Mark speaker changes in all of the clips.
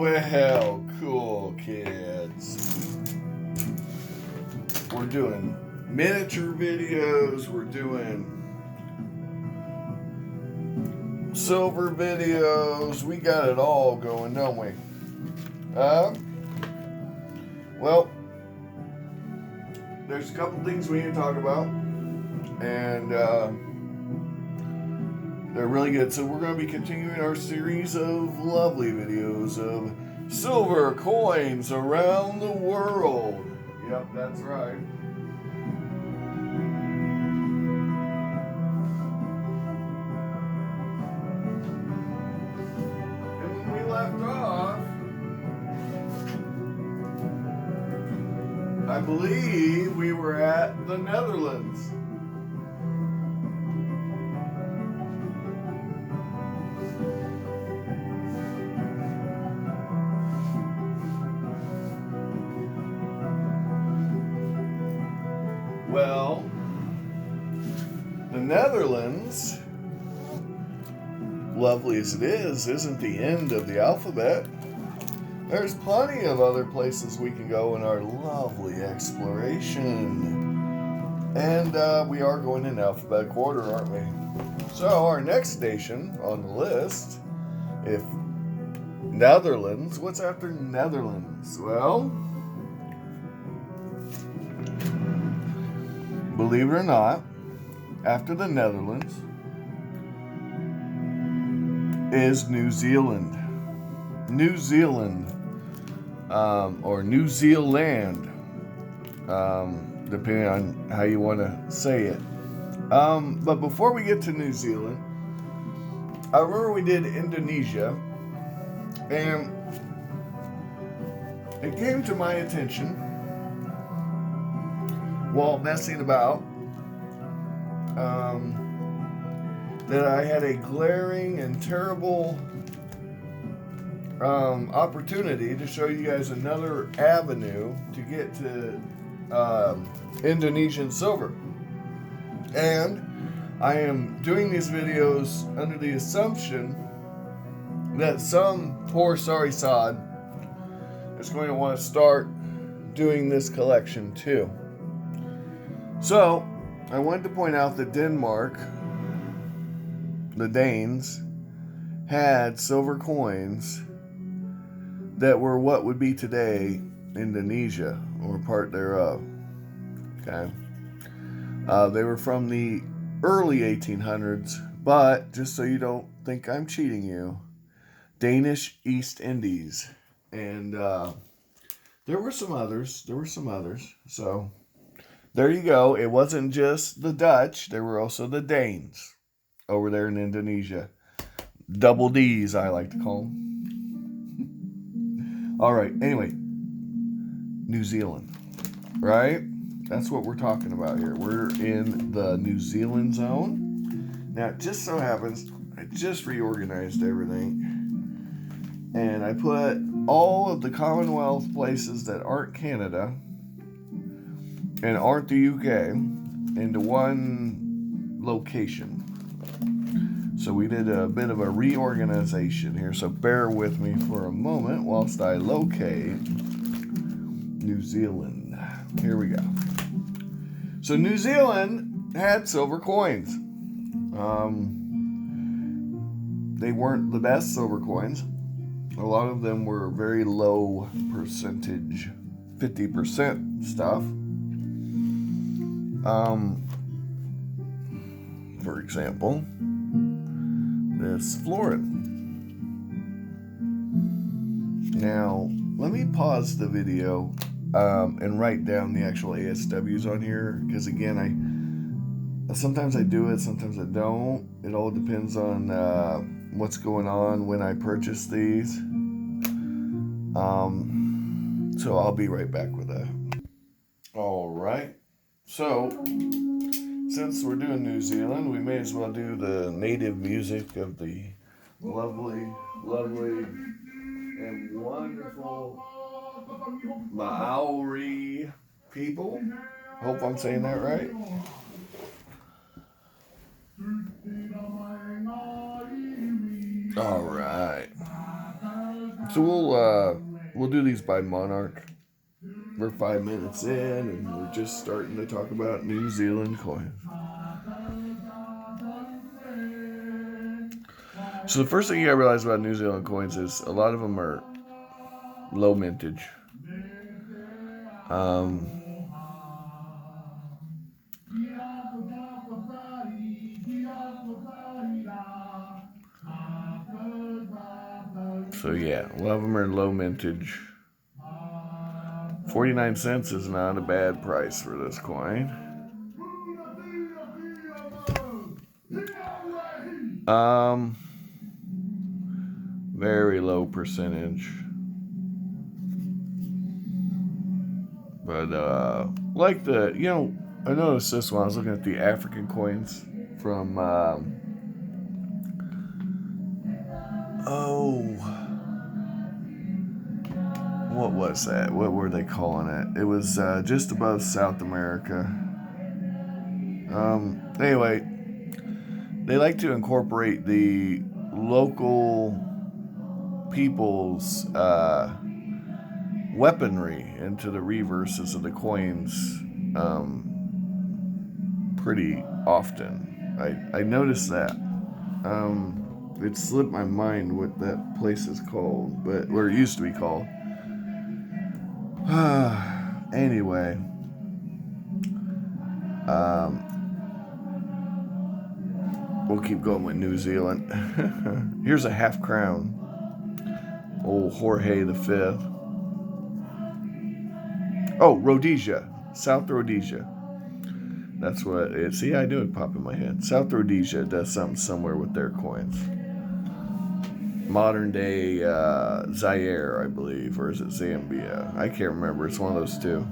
Speaker 1: Well, cool kids. We're doing miniature videos, we're doing silver videos, we got it all going, don't we? Well, there's a couple things we need to talk about, and they're really good. So we're going to be continuing our series of lovely videos of silver coins around the world. Yep, that's right. And when we left off, I believe we were at the Netherlands. Well, the Netherlands, lovely as it is, isn't the end of the alphabet. There's plenty of other places we can go in our lovely exploration. And we are going in alphabetical order, aren't we? So our next station on the list, if Netherlands, what's after Netherlands? Well, believe it or not, after the Netherlands is New Zealand. New Zealand, or New Zealand, depending on how you want to say it. But before we get to New Zealand, I remember we did Indonesia, and it came to my attention while messing about that I had a glaring and terrible opportunity to show you guys another avenue to get to Indonesian silver. And I am doing these videos under the assumption that some poor sorry sod is going to want to start doing this collection too. So, I wanted to point out that Denmark, the Danes, had silver coins that were what would be today Indonesia, or part thereof. Okay. They were from the early 1800s, but just so you don't think I'm cheating you, Danish East Indies. And there were some others. So there you go. It wasn't just the Dutch. There were also the Danes over there in Indonesia. Double D's, I like to call them. All right. Anyway, New Zealand, right? That's what we're talking about here. We're in the New Zealand zone. Now, it just so happens I just reorganized everything, and I put all of the Commonwealth places that aren't Canada and aren't the UK into one location. So we did a bit of a reorganization here, so bear with me for a moment whilst I locate New Zealand. Here we go. So New Zealand had silver coins. They weren't the best silver coins. A lot of them were very low percentage, 50% stuff. For example, this florin. Now, let me pause the video and write down the actual ASWs on here, because again, sometimes I do it, sometimes I don't. It all depends on what's going on when I purchase these. So I'll be right back with that. All right. So, since we're doing New Zealand, we may as well do the native music of the lovely, and wonderful Maori people. Hope I'm saying that right. All right. So we'll do these by monarch. We're 5 minutes in, and we're just starting to talk about New Zealand coins. So the first thing you gotta realize about New Zealand coins is a lot of them are low mintage. So yeah, a lot of them are low mintage. 49 cents is not a bad price for this coin. Very low percentage. But like the, I noticed this when I was looking at the African coins from what was that? What were they calling it? It was just above South America. Anyway, they like to incorporate the local people's weaponry into the reverses of the coins pretty often. I noticed that. It slipped my mind what that place is called, but where it used to be called. Anyway, we'll keep going with New Zealand. Here's a half crown. Old Jorge V. Oh, Rhodesia. South Rhodesia. That's what it is. See, I knew it pop in my head. South Rhodesia does something similar with their coins. Modern day Zaire, I believe, or is it Zambia? I can't remember. It's one of those two.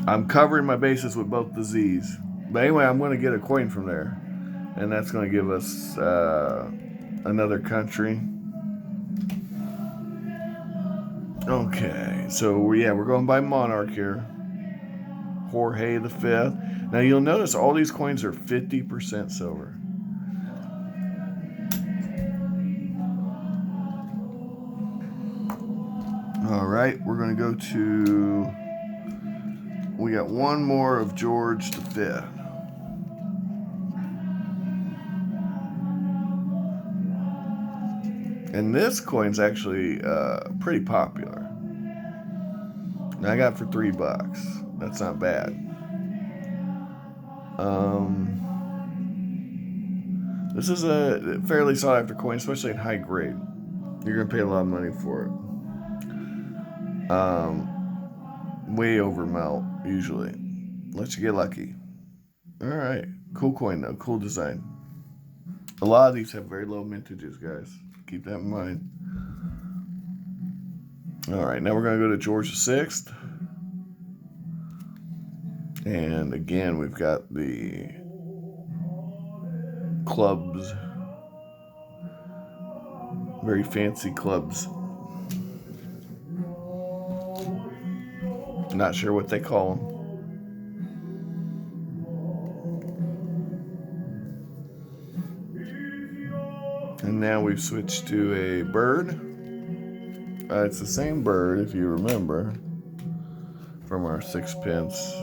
Speaker 1: I'm covering my bases with both the Z's. But anyway, I'm going to get a coin from there. And that's going to give us another country. Okay, so we're going by monarch here. Jorge V. Now you'll notice all these coins are 50% silver. All right, we're going to go to... We got one more of George V. And this coin's actually pretty popular. And I got it for $3. That's not bad. This is a fairly sought after coin, especially in high grade. You're gonna pay a lot of money for it. Way over melt usually. Let you get lucky. All right, cool coin though, cool design. A lot of these have very low mintages, guys. Keep that in mind. All right, now we're gonna go to George VI. And again, we've got the clubs. Very fancy clubs. Not sure what they call them. And now we've switched to a bird. It's the same bird, if you remember, from our 6-pence.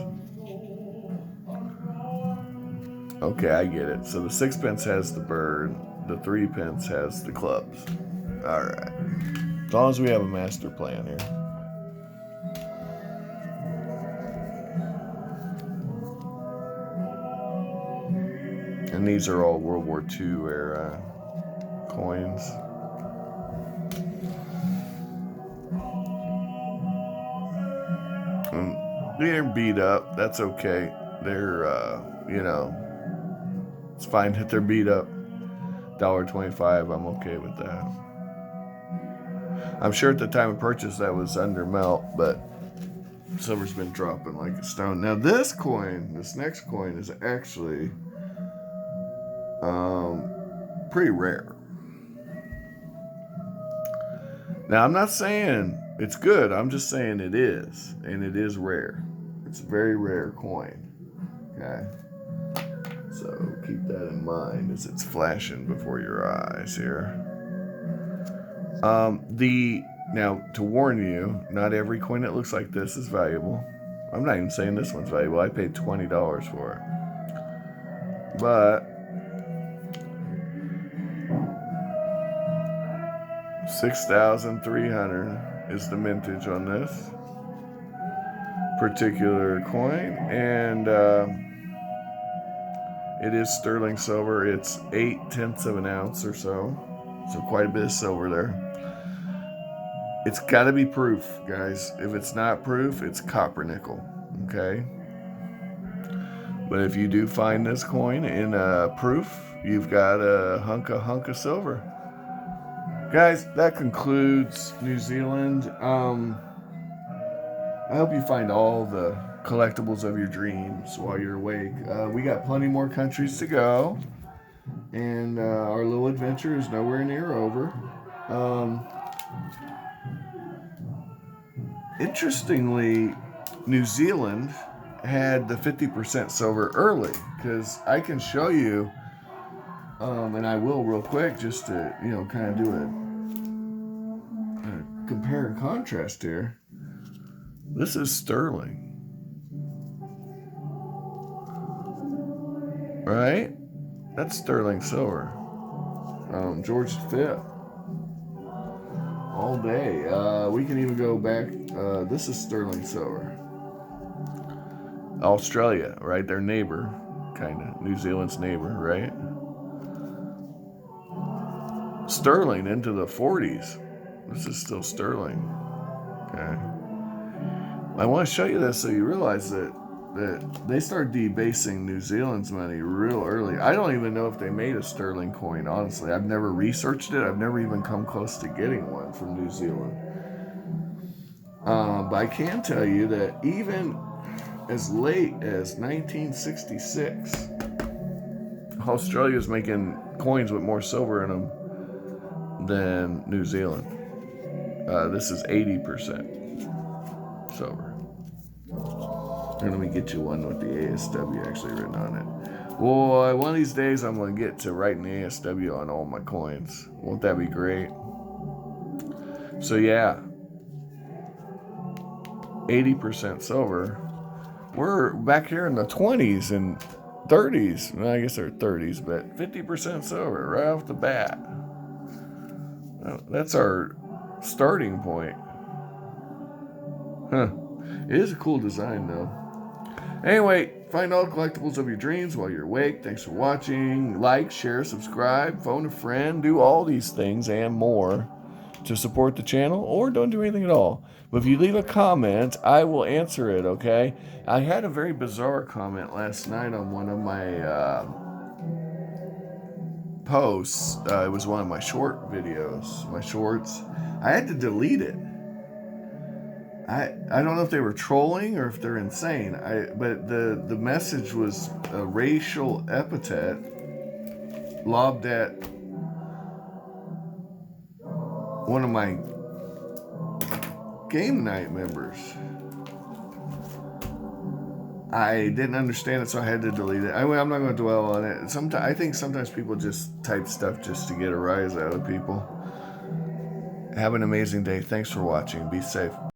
Speaker 1: Okay, I get it. So the 6-pence has the bird, the 3-pence has the clubs. All right. As long as we have a master plan here. And these are all World War II era coins. And they're beat up. That's okay. They're, it's fine that they're beat up. $1.25, I'm okay with that. I'm sure at the time of purchase that was under melt, but silver's been dropping like a stone. Now this next coin is actually pretty rare. Now I'm not saying it's good, I'm just saying it is, and it is rare. It's a very rare coin. Okay, so keep that in mind as it's flashing before your eyes here. Now, to warn you, not every coin that looks like this is valuable. I'm not even saying this one's valuable. I paid $20 for it. But 6,300 is the mintage on this particular coin, and it is sterling silver. It's 0.8 of an ounce or so quite a bit of silver there. It's got to be proof, guys. If it's not proof, it's copper nickel, okay? But if you do find this coin in proof, you've got a hunk of silver. Guys, that concludes New Zealand. I hope you find all the collectibles of your dreams while you're awake. We got plenty more countries to go, and our little adventure is nowhere near over. Interestingly, New Zealand had the 50% silver early, because I can show you, and I will real quick, just to kind of do a compare and contrast here. This is sterling, right? That's sterling silver. George V, all day. We can even go back. This is sterling silver. Australia, right? Their neighbor, kind of. New Zealand's neighbor, right? Sterling into the 40s. This is still sterling. Okay. I want to show you this so you realize that they started debasing New Zealand's money real early. I don't even know if they made a sterling coin, honestly. I've never researched it. I've never even come close to getting one from New Zealand. But I can tell you that even as late as 1966, Australia's making coins with more silver in them than New Zealand. This is 80% silver. Here, let me get you one with the ASW actually written on it. Boy, one of these days I'm going to get to writing the ASW on all my coins. Won't that be great? So yeah, 80% silver. We're back here in the 20s and 30s. Well, I guess they're 30s, but 50% silver right off the bat. That's our starting point. Huh. It is a cool design, though. Anyway, find all the collectibles of your dreams while you're awake. Thanks for watching. Like, share, subscribe, phone a friend. Do all these things and more to support the channel, or don't do anything at all. But if you leave a comment, I will answer it, okay? I had a very bizarre comment last night on one of my posts. It was one of my short videos, my shorts. I had to delete it. I don't know if they were trolling or if they're insane. But the message was a racial epithet lobbed at one of my game night members. I didn't understand it, so I had to delete it. I'm not going to dwell on it. I think sometimes people just type stuff just to get a rise out of people. Have an amazing day. Thanks for watching. Be safe.